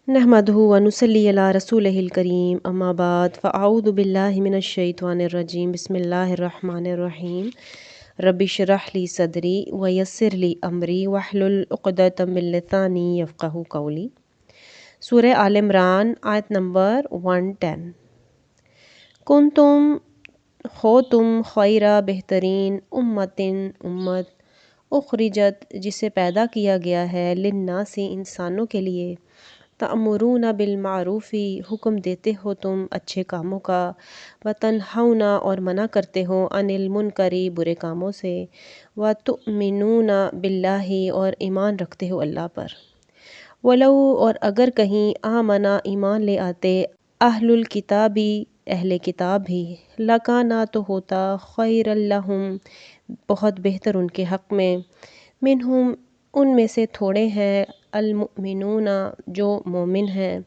نحمدہ ونصلی علی رسولہ الکریم اما بعد فاعوذ باللہ من الشیطان الرجیم بسم اللہ الرحمن الرحیم رب اشرح لی صدری ویسر لی امری واحلل عقدۃ من لسانی یفقہوا قولی۔ سورہ آل عمران آیت نمبر 110۔ کنتم ہو تم خیرہ بہترین امت اخرجت جسے پیدا کیا گیا ہے للناس انسانوں کے لیے، تأمرون بالمعروف حکم دیتے ہو تم اچھے کاموں کا، وتنہون اور منع کرتے ہو عن المنکر برے کاموں سے، وتؤمنون باللہ اور ایمان رکھتے ہو اللہ پر۔ ولو اور اگر کہیں آمنا ایمان لے آتے اہل الکتابی اہل کتاب بھی، لکانا تو ہوتا خیر لہم بہت بہتر ان کے حق میں، منہم ان میں سے تھوڑے ہیں المؤمنون جو مومن ہیں،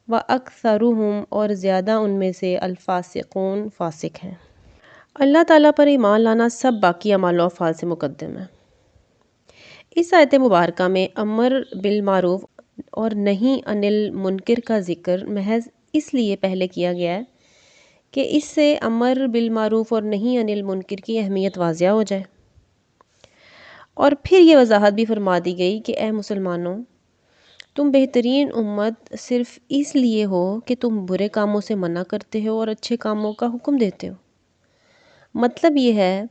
واکثرہم اور زیادہ ان میں سے الفاسقون فاسق ہیں۔ اللہ تعالیٰ پر ایمان لانا سب باقی اعمال و افعال سے مقدم ہے۔ اس آیت مبارکہ میں امر بالمعروف اور نہی عن المنکر کا ذکر محض اس لیے پہلے کیا گیا ہے کہ اس سے امر بالمعروف اور نہی عن المنکر کی اہمیت واضح ہو جائے، اور پھر یہ وضاحت بھی فرما دی گئی کہ اے مسلمانوں، تم بہترین امت صرف اس لیے ہو کہ تم برے کاموں سے منع کرتے ہو اور اچھے کاموں کا حکم دیتے ہو۔ مطلب یہ ہے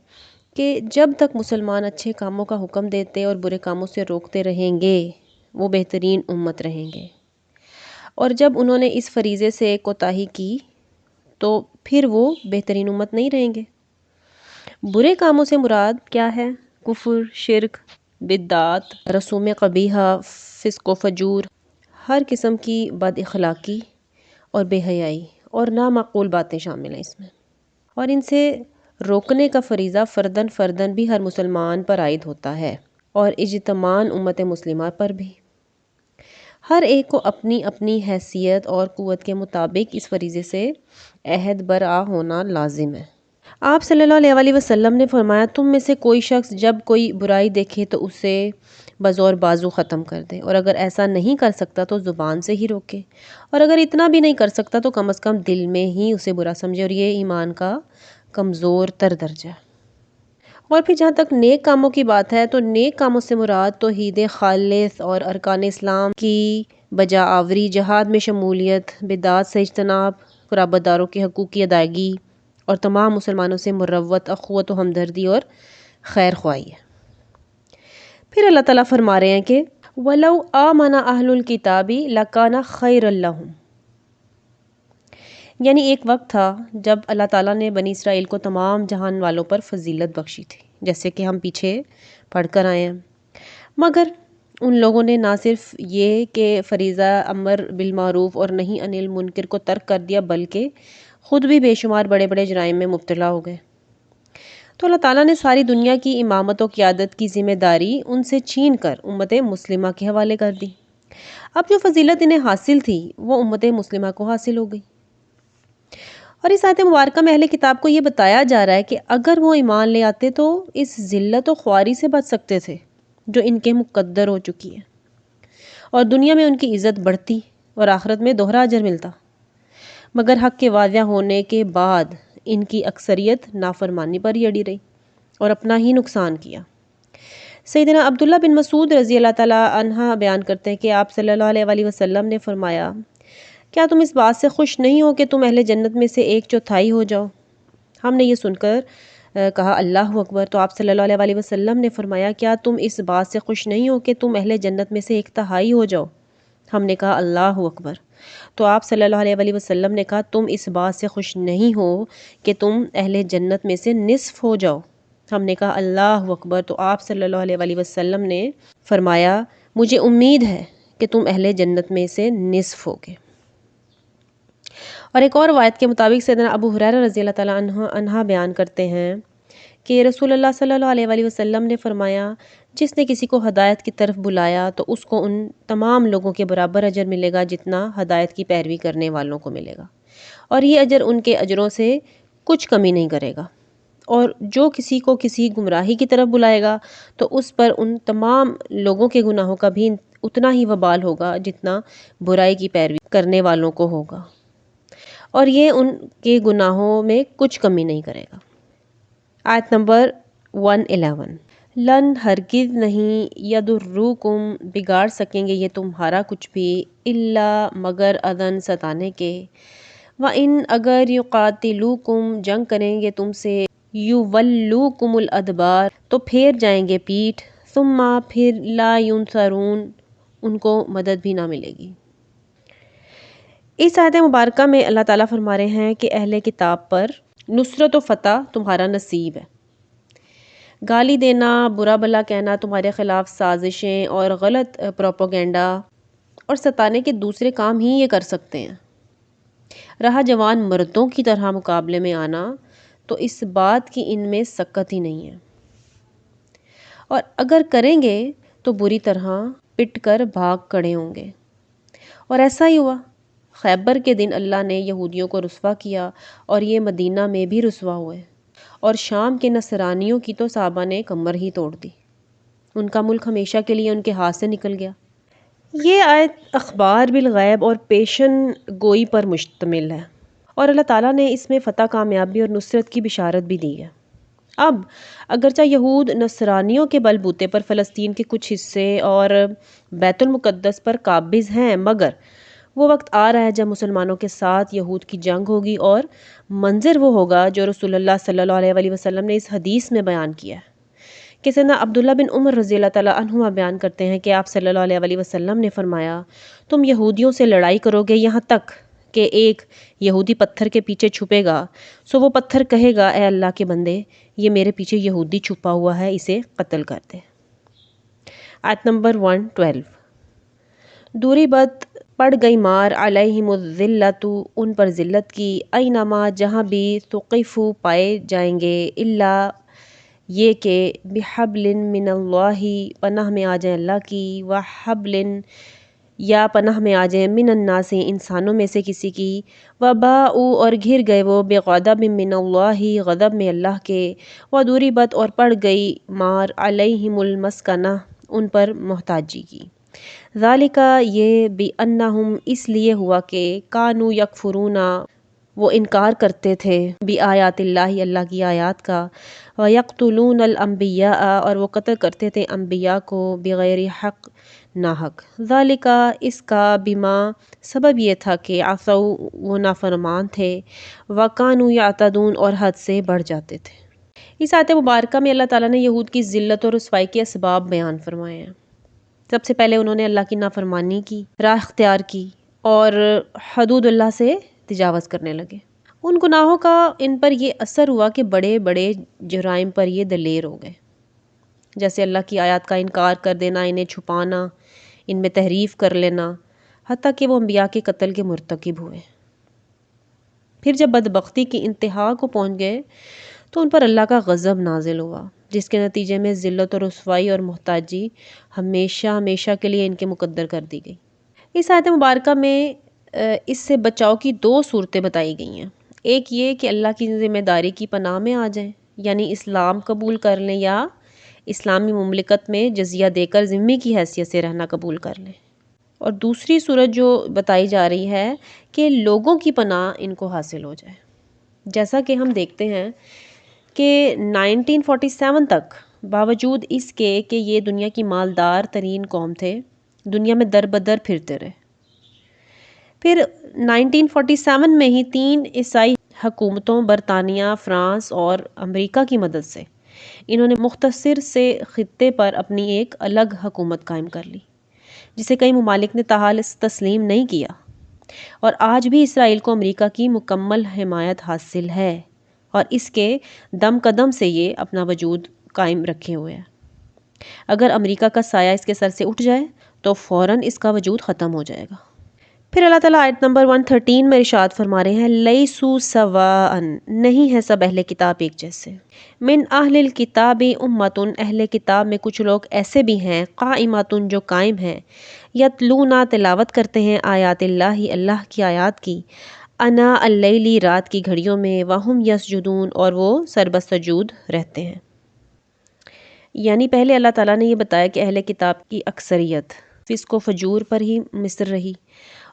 کہ جب تک مسلمان اچھے کاموں کا حکم دیتے اور برے کاموں سے روکتے رہیں گے وہ بہترین امت رہیں گے، اور جب انہوں نے اس فریضے سے کوتاہی کی تو پھر وہ بہترین امت نہیں رہیں گے۔ برے کاموں سے مراد کیا ہے؟ کفر، شرک، بدعات، رسوم قبیحہ، فسق و فجور، ہر قسم کی بد اخلاقی اور بے حیائی اور نامعقول باتیں شامل ہیں اس میں، اور ان سے روکنے کا فریضہ فرداً فرداً بھی ہر مسلمان پر عائد ہوتا ہے، اور اجتماعاً امت مسلمہ پر بھی۔ ہر ایک کو اپنی اپنی حیثیت اور قوت کے مطابق اس فریضے سے عہد برآ ہونا لازم ہے۔ آپ صلی اللہ علیہ وسلم نے فرمایا، تم میں سے کوئی شخص جب کوئی برائی دیکھے تو اسے بزور بازو ختم کر دے، اور اگر ایسا نہیں کر سکتا تو زبان سے ہی روکے، اور اگر اتنا بھی نہیں کر سکتا تو کم از کم دل میں ہی اسے برا سمجھے، اور یہ ایمان کا کمزور تر درجہ ہے۔ اور پھر جہاں تک نیک کاموں کی بات ہے تو نیک کاموں سے مراد توحید خالص اور ارکان اسلام کی بجا آوری، جہاد میں شمولیت، بدعات سے اجتناب، قرابت داروں کے حقوق کی ادائیگی، اور تمام مسلمانوں سے مروت، اخوت و ہمدردی اور خیر خواہی ہے۔ پھر اللہ تعالیٰ فرما رہے ہیں کہ وَلَوْ آمَنَ أَهْلُ الْكِتَابِ لَكَانَ خَيْرًا لَهُمْ، یعنی ایک وقت تھا جب اللہ تعالیٰ نے بنی اسرائیل کو تمام جہان والوں پر فضیلت بخشی تھی، جیسے کہ ہم پیچھے پڑھ کر آئے ہیں، مگر ان لوگوں نے نہ صرف یہ کہ فریضہ امر بالمعروف اور نہی عن المنکر کو ترک کر دیا، بلکہ خود بھی بے شمار بڑے بڑے جرائم میں مبتلا ہو گئے۔ تو اللہ تعالیٰ نے ساری دنیا کی امامت و قیادت کی ذمہ داری ان سے چھین کر امت مسلمہ کے حوالے کر دی۔ اب جو فضیلت انہیں حاصل تھی وہ امت مسلمہ کو حاصل ہو گئی، اور اس آیت مبارکہ میں اہل کتاب کو یہ بتایا جا رہا ہے کہ اگر وہ ایمان لے آتے تو اس ذلت و خواری سے بچ سکتے تھے جو ان کے مقدر ہو چکی ہے، اور دنیا میں ان کی عزت بڑھتی اور آخرت میں دوہرا اجر ملتا۔ مگر حق کے واضح ہونے کے بعد ان کی اکثریت نافرمانی پر ہی اڑی رہی اور اپنا ہی نقصان کیا۔ سیدنا عبداللہ بن مسعود رضی اللہ تعالیٰ عنہ بیان کرتے ہیں کہ آپ صلی اللہ علیہ وسلم نے فرمایا، کیا تم اس بات سے خوش نہیں ہو کہ تم اہل جنت میں سے 1/4 ہو جاؤ؟ ہم نے یہ سن کر کہا اللہ اکبر، تو آپ صلی اللہ علیہ وسلم نے فرمایا، کیا تم اس بات سے خوش نہیں ہو کہ تم اہل جنت میں سے 1/3 ہو جاؤ؟ ہم نے کہا اللہ اکبر، تو آپ صلی اللہ علیہ وسلم نے کہا، تم اس بات سے خوش نہیں ہو کہ تم اہل جنت میں سے نصف ہو جاؤ؟ ہم نے کہا اللہ اکبر، تو آپ صلی اللہ علیہ وسلم نے فرمایا، مجھے امید ہے کہ تم اہل جنت میں سے نصف ہوگے۔ اور ایک اور روایت کے مطابق سیدنا ابو ہریرہ رضی اللہ تعالیٰ عنہ بیان کرتے ہیں کہ رسول اللہ صلی اللہ علیہ وسلم نے فرمایا، جس نے کسی کو ہدایت کی طرف بلایا تو اس کو ان تمام لوگوں کے برابر اجر ملے گا جتنا ہدایت کی پیروی کرنے والوں کو ملے گا، اور یہ اجر ان کے اجروں سے کچھ کمی نہیں کرے گا، اور جو کسی کو کسی گمراہی کی طرف بلائے گا تو اس پر ان تمام لوگوں کے گناہوں کا بھی اتنا ہی وبال ہوگا جتنا برائی کی پیروی کرنے والوں کو ہوگا، اور یہ ان کے گناہوں میں کچھ کمی نہیں کرے گا۔ آیت نمبر 111، لن ہرگز نہیں یضروکم بگاڑ سکیں گے یہ تمہارا کچھ بھی، الا مگر اذن ستانے کے، وَإِنْ اگر یقاتلوکم جنگ کریں گے تم سے، یولوکم الادبار تو پھیر جائیں گے پیٹھ، ثم پھر لا ینصرون ان کو مدد بھی نہ ملے گی۔ اس آیت مبارکہ میں اللہ تعالیٰ فرما رہے ہیں کہ اہل کتاب پر نصرت و فتح تمہارا نصیب ہے۔ گالی دینا، برا بھلا کہنا، تمہارے خلاف سازشیں اور غلط پروپیگنڈا اور ستانے کے دوسرے کام ہی یہ کر سکتے ہیں۔ رہا جوان مردوں کی طرح مقابلے میں آنا تو اس بات کی ان میں سکت ہی نہیں ہے، اور اگر کریں گے تو بری طرح پٹ کر بھاگ کھڑے ہوں گے، اور ایسا ہی ہوا۔ خیبر کے دن اللہ نے یہودیوں کو رسوا کیا اور یہ مدینہ میں بھی رسوا ہوئے، اور شام کے نصرانیوں کی تو صحابہ نے کمر ہی توڑ دی، ان کا ملک ہمیشہ کے لیے ان کے ہاتھ سے نکل گیا۔ یہ آیت اخبار بالغیب اور پیشن گوئی پر مشتمل ہے، اور اللہ تعالیٰ نے اس میں فتح، کامیابی اور نصرت کی بشارت بھی دی ہے۔ اب اگرچہ یہود نصرانیوں کے بل بوتے پر فلسطین کے کچھ حصے اور بیت المقدس پر قابض ہیں، مگر وہ وقت آ رہا ہے جب مسلمانوں کے ساتھ یہود کی جنگ ہوگی، اور منظر وہ ہوگا جو رسول اللہ صلی اللہ علیہ وسلم نے اس حدیث میں بیان کیا ہے کہ سیدنا عبداللہ بن عمر رضی اللہ تعالیٰ عنہما بیان کرتے ہیں کہ آپ صلی اللہ علیہ وسلم نے فرمایا، تم یہودیوں سے لڑائی کرو گے یہاں تک کہ ایک یہودی پتھر کے پیچھے چھپے گا، سو وہ پتھر کہے گا، اے اللہ کے بندے، یہ میرے پیچھے یہودی چھپا ہوا ہے، اسے قتل کر دے۔ آیت نمبر 112، دوری بت پڑ گئی مار علیہم الذلۃ ان پر ذلت کی، اینما جہاں بھی ثقفوا پائے جائیں گے، الا یہ کہ بحبل من اللہ پناہ میں آ جائیں اللہ کی، وحبل یا پناہ میں آ جائیں من الناس انسانوں میں سے کسی کی، وباؤ اور گھر گئے وہ بغضب من اللہ غضب میں اللہ کے، وضربت اور پڑ گئی مار علیہم المسکنہ ان پر محتاجی کی، ذالک یہ بانہم اس لیے ہوا کہ کانوا یکفرون وہ انکار کرتے تھے، بآیات اللہ اللہ کی آیات کا، ویقتلون الانبیاء اور وہ قتل کرتے تھے انبیاء کو، بغیر حق ناحق، ذالک اس کا بما سبب یہ تھا کہ عصوا وہ نافرمان تھے، وکانوا یعتدون اور حد سے بڑھ جاتے تھے۔ اس آیت مبارکہ میں اللہ تعالیٰ نے یہود کی ذلت اور رسوائی کے اسباب بیان فرمائے ہیں۔ سب سے پہلے انہوں نے اللہ کی نافرمانی کی، راہ اختیار کی اور حدود اللہ سے تجاوز کرنے لگے۔ ان گناہوں کا ان پر یہ اثر ہوا کہ بڑے بڑے جرائم پر یہ دلیر ہو گئے، جیسے اللہ کی آیات کا انکار کر دینا، انہیں چھپانا، ان میں تحریف کر لینا، حتیٰ کہ وہ انبیاء کے قتل کے مرتکب ہوئے۔ پھر جب بدبختی کی انتہا کو پہنچ گئے تو ان پر اللہ کا غضب نازل ہوا، جس کے نتیجے میں ذلت اور رسوائی اور محتاجی ہمیشہ ہمیشہ کے لیے ان کے مقدر کر دی گئی۔ اس آیت مبارکہ میں اس سے بچاؤ کی دو صورتیں بتائی گئی ہیں، ایک یہ کہ اللہ کی ذمہ داری کی پناہ میں آ جائیں، یعنی اسلام قبول کر لیں یا اسلامی مملکت میں جزیہ دے کر ذمہ کی حیثیت سے رہنا قبول کر لیں، اور دوسری صورت جو بتائی جا رہی ہے کہ لوگوں کی پناہ ان کو حاصل ہو جائے، جیسا کہ ہم دیکھتے ہیں کہ 1947 تک باوجود اس کے کہ یہ دنیا کی مالدار ترین قوم تھے، دنیا میں در بدر پھرتے رہے۔ پھر 1947 میں ہی 3 عیسائی حکومتوں برطانیہ، فرانس اور امریکہ کی مدد سے انہوں نے مختصر سے خطے پر اپنی ایک الگ حکومت قائم کر لی، جسے کئی ممالک نے تاحال تسلیم نہیں کیا، اور آج بھی اسرائیل کو امریکہ کی مکمل حمایت حاصل ہے، اور اس کے دم قدم سے یہ اپنا وجود قائم رکھے ہوئے ہے۔ اگر امریکہ کا سایہ اس کے سر سے اٹھ جائے تو فوراً اس کا وجود ختم ہو جائے گا۔ پھر اللہ تعالیٰ آیت نمبر 113 میں ارشاد فرما رہے ہیں، لیسوا سواء نہیں ہے سب اہل کتاب ایک جیسے، من اہل الکتاب امۃ اہل کتاب میں کچھ لوگ ایسے بھی ہیں، قائمۃ جو قائم ہیں، یتلون تلاوت کرتے ہیں آیات اللہ اللہ کی آیات کی، انا اللیلی رات کی گھڑیوں میں، وہم یسجدون اور وہ سربسجود رہتے ہیں۔ یعنی پہلے اللہ تعالیٰ نے یہ بتایا کہ اہل کتاب کی اکثریت فسق و فجور پر ہی مصر رہی،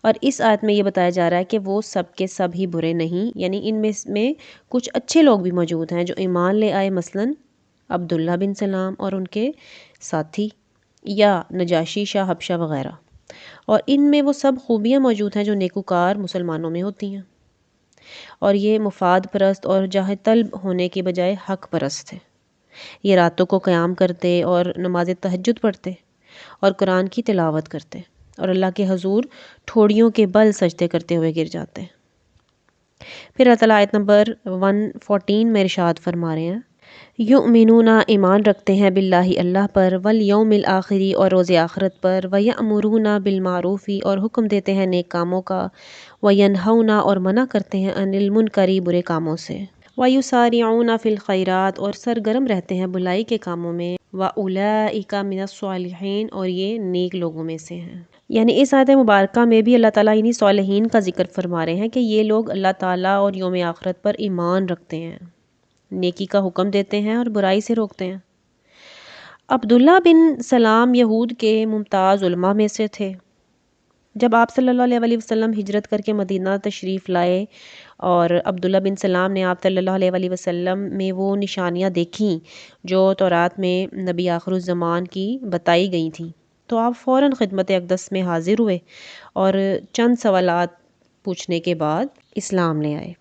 اور اس آیت میں یہ بتایا جا رہا ہے کہ وہ سب کے سب ہی برے نہیں، یعنی ان میں کچھ اچھے لوگ بھی موجود ہیں جو ایمان لے آئے، مثلا عبداللہ بن سلام اور ان کے ساتھی، یا نجاشی شاہ حبشہ وغیرہ، اور ان میں وہ سب خوبیاں موجود ہیں جو نیکوکار مسلمانوں میں ہوتی ہیں، اور یہ مفاد پرست اور جاہ طلب ہونے کے بجائے حق پرست تھے۔ یہ راتوں کو قیام کرتے اور نماز تہجد پڑھتے اور قرآن کی تلاوت کرتے اور اللہ کے حضور ٹھوڑیوں کے بل سجدے کرتے ہوئے گر جاتے ہیں۔ پھر اللہ تعالیٰ آیت نمبر 114 میں ارشاد فرما رہے ہیں، یؤمنون ایمان رکھتے ہیں باللہ اللہ پر، والیوم الآخری اور روز آخرت پر، ویأمرون بالمعروف اور حکم دیتے ہیں نیک کاموں کا، وینہون اور منع کرتے ہیں عن المنکر برے کاموں سے، ویسارعون فی الخیرات اور سرگرم رہتے ہیں بلائی کے کاموں میں، واولئک من الصالحین اور یہ نیک لوگوں میں سے ہیں۔ یعنی اس آیت مبارکہ میں بھی اللہ تعالیٰ انہی صالحین کا ذکر فرما رہے ہیں کہ یہ لوگ اللہ تعالیٰ اور یوم آخرت پر ایمان رکھتے ہیں، نیکی کا حکم دیتے ہیں اور برائی سے روکتے ہیں۔ عبداللہ بن سلام یہود کے ممتاز علماء میں سے تھے۔ جب آپ صلی اللہ علیہ وسلم ہجرت کر کے مدینہ تشریف لائے اور عبداللہ بن سلام نے آپ صلی اللہ علیہ وسلم میں وہ نشانیاں دیکھیں جو تورات میں نبی آخر الزمان کی بتائی گئی تھیں، تو آپ فوراً خدمت اقدس میں حاضر ہوئے اور چند سوالات پوچھنے کے بعد اسلام لے آئے۔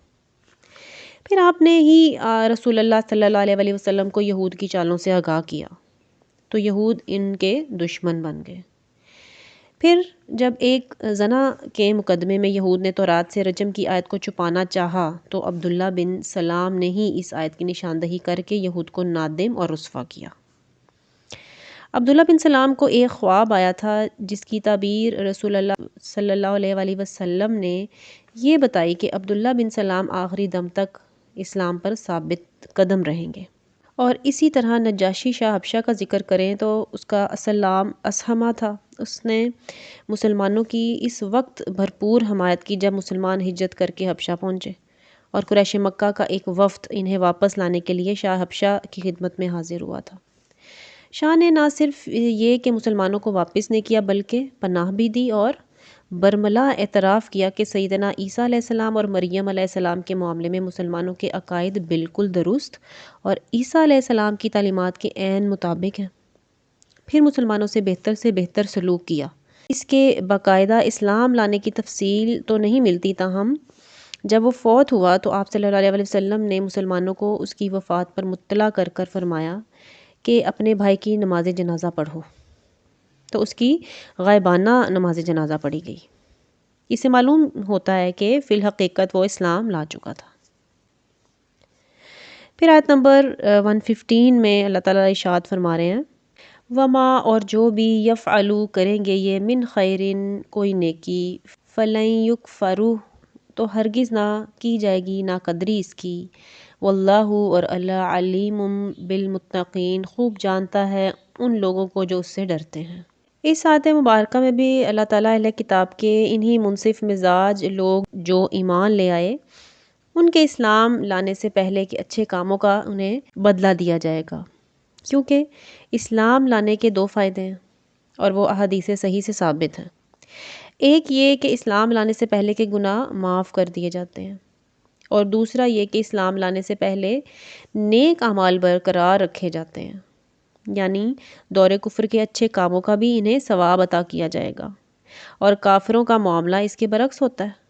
پھر آپ نے ہی رسول اللہ صلی اللہ علیہ وسلم کو یہود کی چالوں سے آگاہ کیا، تو یہود ان کے دشمن بن گئے۔ پھر جب ایک زنا کے مقدمے میں یہود نے تورات سے رجم کی آیت کو چھپانا چاہا، تو عبداللہ بن سلام نے ہی اس آیت کی نشاندہی کر کے یہود کو نادم اور رسوا کیا۔ عبداللہ بن سلام کو ایک خواب آیا تھا جس کی تعبیر رسول اللہ صلی اللہ علیہ وسلم نے یہ بتائی کہ عبداللہ بن سلام آخری دم تک اسلام پر ثابت قدم رہیں گے۔ اور اسی طرح نجاشی شاہ حبشہ کا ذکر کریں تو اس کا اصل نام اسہمہ تھا۔ اس نے مسلمانوں کی اس وقت بھرپور حمایت کی جب مسلمان ہجرت کر کے حبشہ پہنچے اور قریش مکہ کا ایک وفد انہیں واپس لانے کے لیے شاہ حبشہ کی خدمت میں حاضر ہوا تھا۔ شاہ نے نہ صرف یہ کہ مسلمانوں کو واپس نہیں کیا بلکہ پناہ بھی دی اور برملا اعتراف کیا کہ سیدنا عیسیٰ علیہ السلام اور مریم علیہ السلام کے معاملے میں مسلمانوں کے عقائد بالکل درست اور عیسیٰ علیہ السلام کی تعلیمات کے عین مطابق ہیں۔ پھر مسلمانوں سے بہتر سلوک کیا۔ اس کے باقاعدہ اسلام لانے کی تفصیل تو نہیں ملتی، تاہم جب وہ فوت ہوا تو آپ صلی اللہ علیہ وسلم نے مسلمانوں کو اس کی وفات پر مطلع کر کر فرمایا کہ اپنے بھائی کی نماز جنازہ پڑھو، تو اس کی غائبانہ نماز جنازہ پڑھی گئی۔ اس سے معلوم ہوتا ہے کہ فی الحقیقت وہ اسلام لا چکا تھا۔ پھر آیت نمبر 115 میں اللہ تعالیٰ ارشاد فرما رہے ہیں، وما اور جو بھی یفعلوا کریں گے یہ من خیرن کوئی نیکی، فلن یکفروا تو ہرگز نہ کی جائے گی نا قدری اس کی، واللہ اور اللہ علیم بالمتقین خوب جانتا ہے ان لوگوں کو جو اس سے ڈرتے ہیں۔ اس آیت مبارکہ میں بھی اللہ تعالیٰ اہل کتاب کے انہی منصف مزاج لوگ جو ایمان لے آئے ان کے اسلام لانے سے پہلے کے اچھے کاموں کا انہیں بدلہ دیا جائے گا، کیونکہ اسلام لانے کے دو فائدے ہیں اور وہ احادیث صحیح سے ثابت ہیں۔ ایک یہ کہ اسلام لانے سے پہلے کے گناہ معاف کر دیے جاتے ہیں، اور دوسرا یہ کہ اسلام لانے سے پہلے نیک اعمال برقرار رکھے جاتے ہیں، یعنی دور کفر کے اچھے کاموں کا بھی انہیں ثواب عطا کیا جائے گا، اور کافروں کا معاملہ اس کے برعکس ہوتا ہے،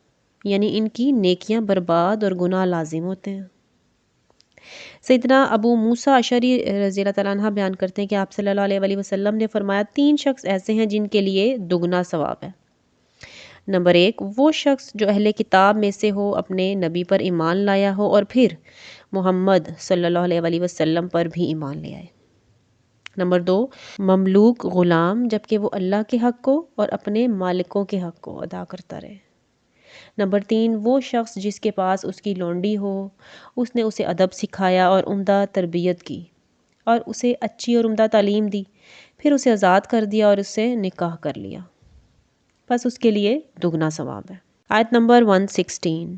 یعنی ان کی نیکیاں برباد اور گناہ لازم ہوتے ہیں۔ سیدنا ابو موسیٰ اشعری رضی اللہ تعالیٰ عنہ بیان کرتے ہیں کہ آپ صلی اللہ علیہ وسلم نے فرمایا 3 شخص ایسے ہیں جن کے لیے دگنا ثواب ہے۔ نمبر 1 وہ شخص جو اہل کتاب میں سے ہو، اپنے نبی پر ایمان لایا ہو اور پھر محمد صلی اللہ علیہ وسلم پر بھی ایمان لے آئے۔ نمبر 2 مملوک غلام، جبکہ وہ اللہ کے حق کو اور اپنے مالکوں کے حق کو ادا کرتا رہے۔ نمبر 3 وہ شخص جس کے پاس اس کی لونڈی ہو، اس نے اسے ادب سکھایا اور عمدہ تربیت کی اور اسے اچھی اور عمدہ تعلیم دی، پھر اسے آزاد کر دیا اور اس سے نکاح کر لیا، بس اس کے لیے دگنا ثواب ہے۔ آیت نمبر 116،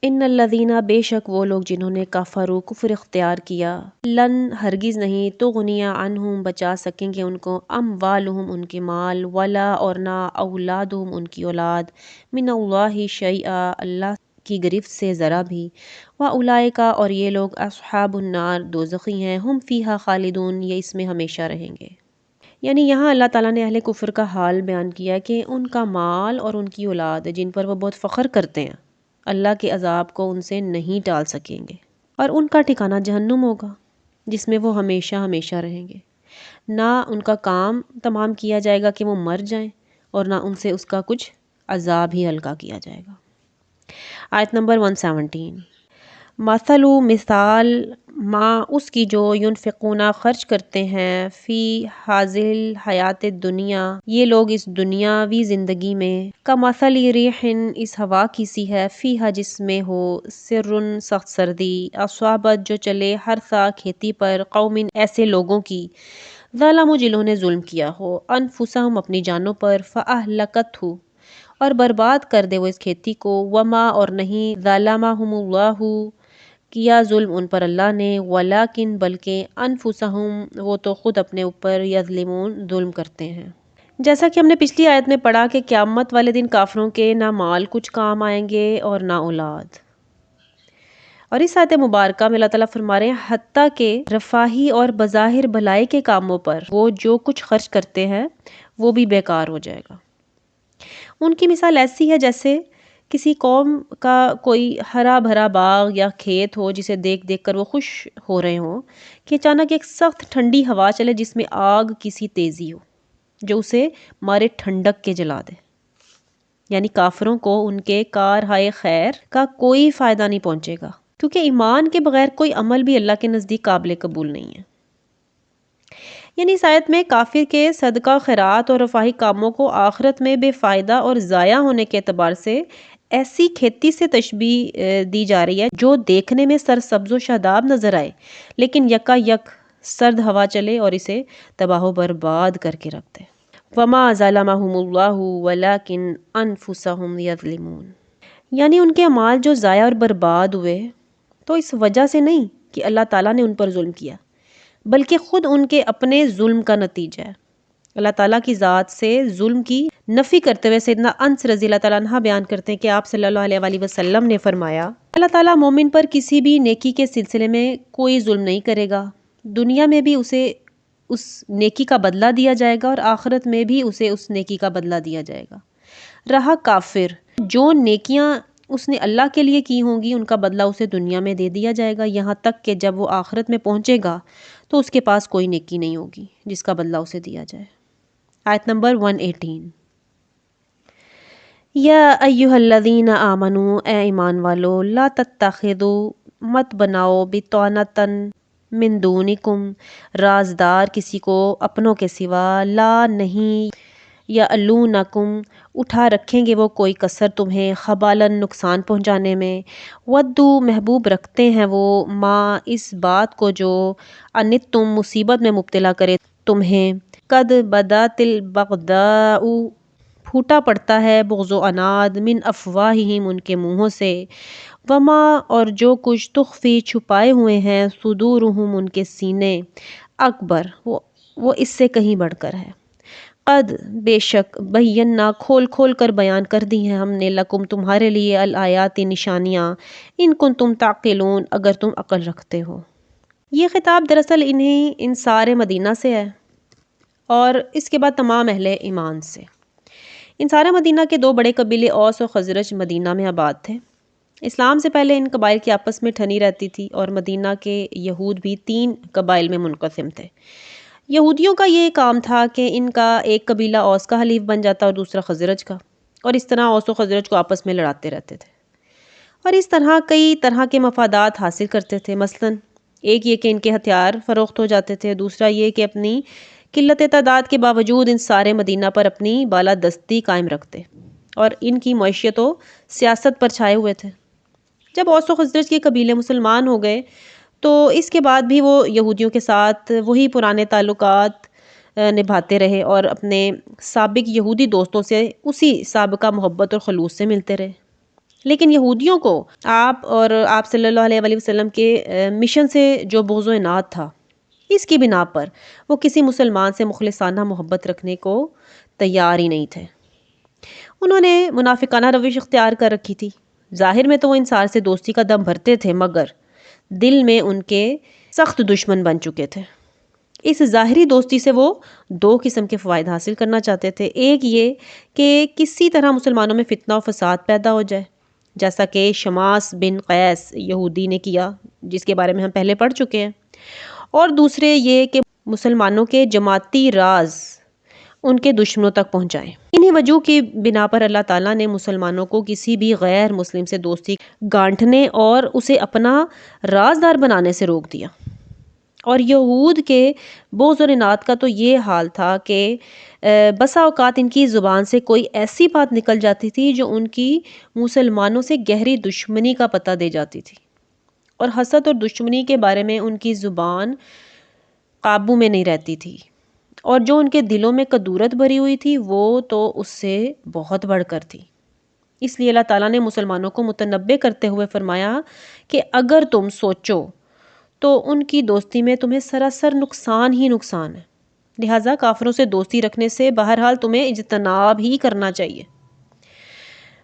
ان الذین، بے شک وہ لوگ جنہوں نے کفروا، کفر اختیار کیا، لن ہرگز نہیں، تغنی عنہم بچا سکیں گے ان کو، اموالہم ان کے مال، ولا اور نہ، اولادہم ان کی اولاد، من اللہ شیئا اللہ کی گرفت سے ذرا بھی، واولئک اور یہ لوگ، اصحاب النار دوزخی ہیں، ہم فیہا خالدون یہ اس میں ہمیشہ رہیں گے۔ یعنی یہاں اللہ تعالیٰ نے اہل کفر کا حال بیان کیا کہ ان کا مال اور ان کی اولاد جن پر وہ بہت فخر کرتے ہیں، اللہ کے عذاب کو ان سے نہیں ٹال سکیں گے، اور ان کا ٹھکانہ جہنم ہوگا جس میں وہ ہمیشہ ہمیشہ رہیں گے۔ نہ ان کا کام تمام کیا جائے گا کہ وہ مر جائیں، اور نہ ان سے اس کا کچھ عذاب ہی ہلکا کیا جائے گا۔ آیت نمبر 117، مثل مثال ما اس کی جو ینفقون خرچ کرتے ہیں، فی حاذل حیات الدنیا یہ لوگ اس دنیاوی زندگی میں، کمثل ریح اس ہوا کی سی ہے، فیہا جس میں ہو، سر سخت سردی، اصابت جو چلے، ہرثا کھیتی پر، قوم ایسے لوگوں کی، ظلموا جنہوں نے ظلم کیا ہو، انفسہم اپنی جانوں پر، فاہلکتہ اور برباد کر دے وہ اس کھیتی کو، وما اور نہیں، ظلمہم اللہ کیا ظلم ان پر اللہ نے، ولیکن بلکہ، انفسہم وہ تو خود اپنے اوپر، یظلمون ظلم کرتے ہیں۔ جیسا کہ ہم نے پچھلی آیت میں پڑھا کہ قیامت والے دن کافروں کے نہ مال کچھ کام آئیں گے اور نہ اولاد، اور اس آیت مبارکہ میں اللہ تعالیٰ فرما رہے ہیں حتیٰ کہ رفاہی اور بظاہر بھلائی کے کاموں پر وہ جو کچھ خرچ کرتے ہیں وہ بھی بیکار ہو جائے گا۔ ان کی مثال ایسی ہے جیسے کسی قوم کا کوئی ہرا بھرا باغ یا کھیت ہو جسے دیکھ دیکھ کر وہ خوش ہو رہے ہوں، کہ اچانک ایک سخت ٹھنڈی ہوا چلے جس میں آگ کسی تیزی ہو جو اسے مارے ٹھنڈک کے جلا دے۔ یعنی کافروں کو ان کے کارہائے خیر کا کوئی فائدہ نہیں پہنچے گا، کیونکہ ایمان کے بغیر کوئی عمل بھی اللہ کے نزدیک قابل قبول نہیں ہے۔ یعنی اس آیت میں کافر کے صدقہ خیرات اور رفاہی کاموں کو آخرت میں بے فائدہ اور ضائع ہونے کے اعتبار سے ایسی کھیتی سے تشبیہ دی جا رہی ہے جو دیکھنے میں سرسبز و شاداب نظر آئے لیکن یکا یک سرد ہوا چلے اور اسے تباہ و برباد کر کے رکھ دے۔ وما ظلمہم اللہ ولکن انفسہم یظلمون، یعنی ان کے اعمال جو ضائع اور برباد ہوئے تو اس وجہ سے نہیں کہ اللہ تعالیٰ نے ان پر ظلم کیا، بلکہ خود ان کے اپنے ظلم کا نتیجہ ہے۔ اللہ تعالیٰ کی ذات سے ظلم کی نفی کرتے ہوئے سیدنا انس رضی اللہ تعالیٰ عنہ بیان کرتے ہیں کہ آپ صلی اللہ علیہ وآلہ وسلم نے فرمایا، اللہ تعالیٰ مومن پر کسی بھی نیکی کے سلسلے میں کوئی ظلم نہیں کرے گا، دنیا میں بھی اسے اس نیکی کا بدلہ دیا جائے گا اور آخرت میں بھی اسے اس نیکی کا بدلہ دیا جائے گا۔ رہا کافر، جو نیکیاں اس نے اللہ کے لیے کی ہوں گی ان کا بدلہ اسے دنیا میں دے دیا جائے گا، یہاں تک کہ جب وہ آخرت میں پہنچے گا تو اس کے پاس کوئی نیکی نہیں ہوگی جس کا بدلہ اسے دیا جائے۔ آیت نمبر 118، یا ایہا الذین آمنوا اے ایمان والو، لا تتخذوا مت بناؤ، بطانۃ من دونکم رازدار کسی کو اپنوں کے سوا، لا نہیں، یعلونکم اٹھا رکھیں گے وہ کوئی کسر تمہیں، خبالن نقصان پہنچانے میں، ودو محبوب رکھتے ہیں وہ، ما اس بات کو جو، انت تم مصیبت میں مبتلا کرے تمہیں، قد بدات البغضاء پھوٹا پڑتا ہے بغض و عناد، من افواہہم ان کے منہوں سے، وما اور جو کچھ تخفی چھپائے ہوئے ہیں، صدورہم ان کے سینے، اکبر وہ اس سے کہیں بڑھ کر ہے، قد بے شک، بینا کھول کھول کر بیان کر دی ہیں ہم نے، لکم تمہارے لیے، الآیات نشانیاں، ان کنتم تعقلون اگر تم عقل رکھتے ہو۔ یہ خطاب دراصل ان سارے مدینہ سے ہے اور اس کے بعد تمام اہل ایمان سے۔ ان سارے مدینہ کے دو بڑے قبیلے اوس و خزرج مدینہ میں آباد تھے۔ اسلام سے پہلے ان قبائل کی آپس میں ٹھنی رہتی تھی اور مدینہ کے یہود بھی 3 قبائل میں منقسم تھے۔ یہودیوں کا یہ کام تھا کہ ان کا ایک قبیلہ اوس کا حلیف بن جاتا اور دوسرا خزرج کا، اور اس طرح اوس و خزرج کو آپس میں لڑاتے رہتے تھے، اور اس طرح کئی طرح کے مفادات حاصل کرتے تھے۔ مثلاً ایک یہ کہ ان کے ہتھیار فروخت ہو جاتے تھے، دوسرا یہ کہ اپنی قلت تعداد کے باوجود ان سارے مدینہ پر اپنی بالادستی قائم رکھتے اور ان کی معیشت و سیاست پر چھائے ہوئے تھے۔ جب اوس و خزرج کے قبیلے مسلمان ہو گئے تو اس کے بعد بھی وہ یہودیوں کے ساتھ وہی پرانے تعلقات نبھاتے رہے اور اپنے سابق یہودی دوستوں سے اسی سابقہ محبت اور خلوص سے ملتے رہے۔ لیکن یہودیوں کو آپ اور آپ صلی اللہ علیہ وآلہ وسلم کے مشن سے جو بغض و عناد تھا، اس کی بنا پر وہ کسی مسلمان سے مخلصانہ محبت رکھنے کو تیار ہی نہیں تھے۔ انہوں نے منافقانہ روش اختیار کر رکھی تھی۔ ظاہر میں تو وہ انصار سے دوستی کا دم بھرتے تھے، مگر دل میں ان کے سخت دشمن بن چکے تھے۔ اس ظاہری دوستی سے وہ دو قسم کے فوائد حاصل کرنا چاہتے تھے۔ ایک یہ کہ کسی طرح مسلمانوں میں فتنہ و فساد پیدا ہو جائے، جیسا کہ شماس بن قیس یہودی نے کیا، جس کے بارے میں ہم پہلے پڑھ چکے ہیں۔ اور دوسرے یہ کہ مسلمانوں کے جماعتی راز ان کے دشمنوں تک پہنچائیں۔ انہی وجہ کی بنا پر اللہ تعالیٰ نے مسلمانوں کو کسی بھی غیر مسلم سے دوستی گانٹھنے اور اسے اپنا رازدار بنانے سے روک دیا۔ اور یہود کے بغض اور عناد کا تو یہ حال تھا کہ بسا اوقات ان کی زبان سے کوئی ایسی بات نکل جاتی تھی جو ان کی مسلمانوں سے گہری دشمنی کا پتہ دے جاتی تھی، اور حسد اور دشمنی کے بارے میں ان کی زبان قابو میں نہیں رہتی تھی، اور جو ان کے دلوں میں کدورت بھری ہوئی تھی وہ تو اس سے بہت بڑھ کر تھی۔ اس لیے اللہ تعالیٰ نے مسلمانوں کو متنبہ کرتے ہوئے فرمایا کہ اگر تم سوچو تو ان کی دوستی میں تمہیں سراسر نقصان ہی نقصان ہے، لہٰذا کافروں سے دوستی رکھنے سے بہرحال تمہیں اجتناب ہی کرنا چاہیے۔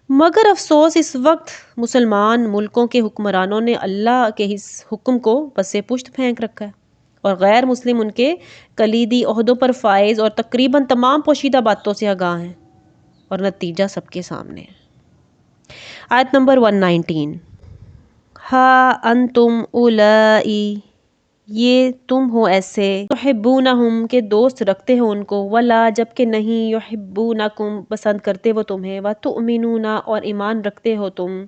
مگر افسوس اس وقت مسلمان ملکوں کے حکمرانوں نے اللہ کے اس حکم کو پس پشت پھینک رکھا ہے، اور غیر مسلم ان کے کلیدی عہدوں پر فائز اور تقریباً تمام پوشیدہ باتوں سے آگاہ ہیں، اور نتیجہ سب کے سامنے ہے۔ آیت نمبر 119، ہا انتم اولائی، یہ تم ہو ایسے، تحبونہم کہ دوست رکھتے ہو ان کو، ولا جبکہ نہیں، یحبونکم پسند کرتے وہ تمہیں، وتؤمنون اور ایمان رکھتے ہو تم،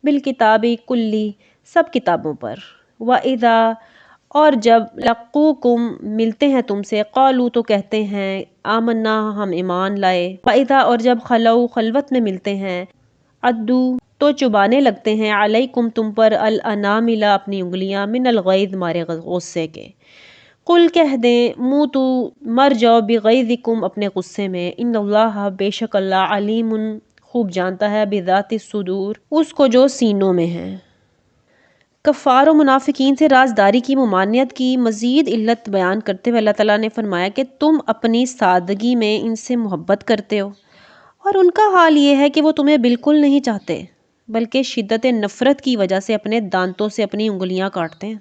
بالکتاب کلی سب کتابوں پر، وَإِذَا اور جب لقوکم ملتے ہیں تم سے، قالوا تو کہتے ہیں، آمنا ہم ایمان لائے، وَإِذَا اور جب خلو خلوت میں ملتے ہیں، عدو تو چبانے لگتے ہیں، علیکم تم پر، الانامل اپنی انگلیاں، من الغیظ مارے غصے کے، قل کہہ دیں، موتو مر جاؤ، بغیظکم اپنے غصے میں، ان اللہ بے شک اللہ، علیم خوب جانتا ہے، بذات الصدور اس کو جو سینوں میں ہے۔ کفار و منافقین سے رازداری کی ممانعت کی مزید علت بیان کرتے ہوئے اللہ تعالیٰ نے فرمایا کہ تم اپنی سادگی میں ان سے محبت کرتے ہو، اور ان کا حال یہ ہے کہ وہ تمہیں بالکل نہیں چاہتے، بلکہ شدت نفرت کی وجہ سے اپنے دانتوں سے اپنی انگلیاں کاٹتے ہیں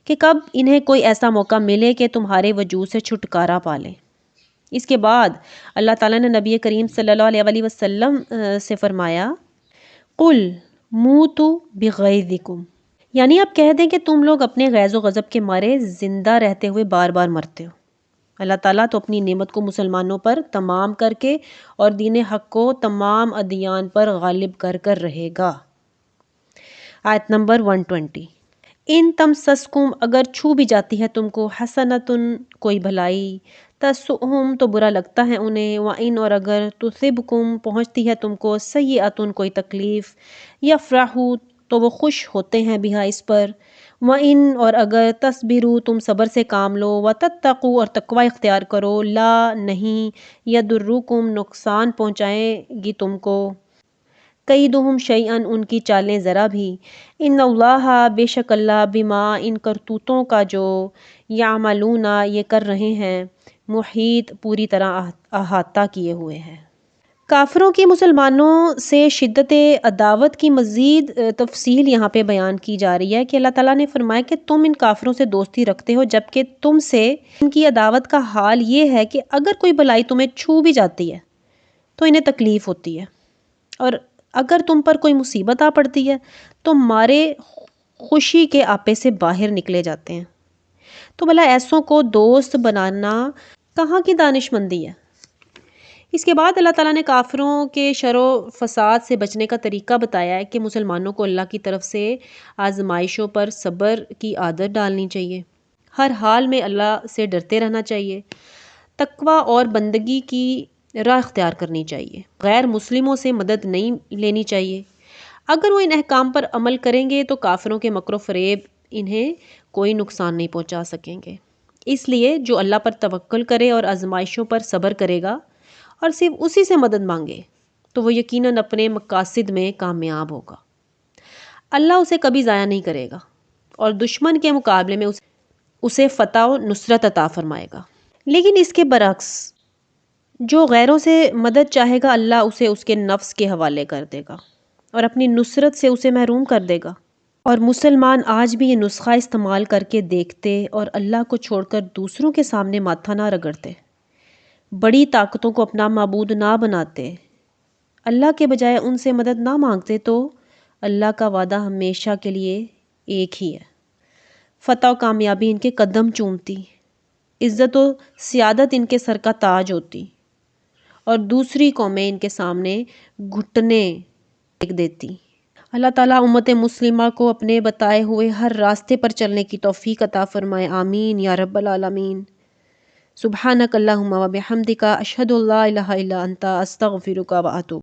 کہ کب انہیں کوئی ایسا موقع ملے کہ تمہارے وجود سے چھٹکارا پا لیں۔ اس کے بعد اللہ تعالیٰ نے نبی کریم صلی اللہ علیہ وآلہ وسلم سے فرمایا، قل موتوا بغیظکم، یعنی آپ کہہ دیں کہ تم لوگ اپنے غیظ و غضب کے مارے زندہ رہتے ہوئے بار بار مرتے ہو۔ اللہ تعالیٰ تو اپنی نعمت کو مسلمانوں پر تمام کر کے اور دین حق کو تمام ادیان پر غالب کر کر رہے گا۔ آیت نمبر 120، ان تمسسکم اگر چھو بھی جاتی ہے تم کو، حسنتن کوئی بھلائی، تسؤہم تو برا لگتا ہے انہیں، وَإِن اور اگر تصبکم پہنچتی ہے تم کو، سیئۃ کوئی تکلیف، یفرحوا تو وہ خوش ہوتے ہیں، بہا اس پر، وَإِن اور اگر تصبروا تم صبر سے کام لو، وتتقوا اور تقوی اختیار کرو، لا نہیں، یضرکم نقصان پہنچائے گی تم کو، کیدہم شیئن ان کی چالیں ذرا بھی، ان اللہ بے شک اللہ، بما ان کرتوتوں کا جو یعملون یہ کر رہے ہیں، محیط پوری طرح احاطہ کیے ہوئے ہیں۔ کافروں کی مسلمانوں سے شدت عداوت کی مزید تفصیل یہاں پہ بیان کی جا رہی ہے کہ اللہ تعالیٰ نے فرمایا کہ تم ان کافروں سے دوستی رکھتے ہو، جبکہ تم سے ان کی عداوت کا حال یہ ہے کہ اگر کوئی بلائی تمہیں چھو بھی جاتی ہے تو انہیں تکلیف ہوتی ہے، اور اگر تم پر کوئی مصیبت آ پڑتی ہے تو مارے خوشی کے آپے سے باہر نکلے جاتے ہیں۔ تو بھلا ایسوں کو دوست بنانا کہاں کی دانش مندی ہے؟ اس کے بعد اللہ تعالیٰ نے کافروں کے شر و فساد سے بچنے کا طریقہ بتایا ہے کہ مسلمانوں کو اللہ کی طرف سے آزمائشوں پر صبر کی عادت ڈالنی چاہیے، ہر حال میں اللہ سے ڈرتے رہنا چاہیے، تقوی اور بندگی کی راہ اختیار کرنی چاہیے، غیر مسلموں سے مدد نہیں لینی چاہیے۔ اگر وہ ان احکام پر عمل کریں گے تو کافروں کے مکر و فریب انہیں کوئی نقصان نہیں پہنچا سکیں گے۔ اس لیے جو اللہ پر توکل کرے اور آزمائشوں پر صبر کرے گا اور صرف اسی سے مدد مانگے تو وہ یقیناً اپنے مقاصد میں کامیاب ہوگا۔ اللہ اسے کبھی ضائع نہیں کرے گا اور دشمن کے مقابلے میں اسے فتح و نصرت عطا فرمائے گا۔ لیکن اس کے برعکس جو غیروں سے مدد چاہے گا، اللہ اسے اس کے نفس کے حوالے کر دے گا اور اپنی نصرت سے اسے محروم کر دے گا۔ اور مسلمان آج بھی یہ نسخہ استعمال کر کے دیکھتے اور اللہ کو چھوڑ کر دوسروں کے سامنے ماتھا نہ رگڑتے، بڑی طاقتوں کو اپنا معبود نہ بناتے، اللہ کے بجائے ان سے مدد نہ مانگتے، تو اللہ کا وعدہ ہمیشہ کے لیے ایک ہی ہے۔ فتح و کامیابی ان کے قدم چومتی، عزت و سیادت ان کے سر کا تاج ہوتی اور دوسری قومیں ان کے سامنے گھٹنے ٹیک دیتی۔ اللہ تعالیٰ امت مسلمہ کو اپنے بتائے ہوئے ہر راستے پر چلنے کی توفیق عطا فرمائے، آمین یا رب العالمین۔ سبحانک اللہم و بحمدک، اشہد ان لا الہ الا انت، استغفرک و اتوب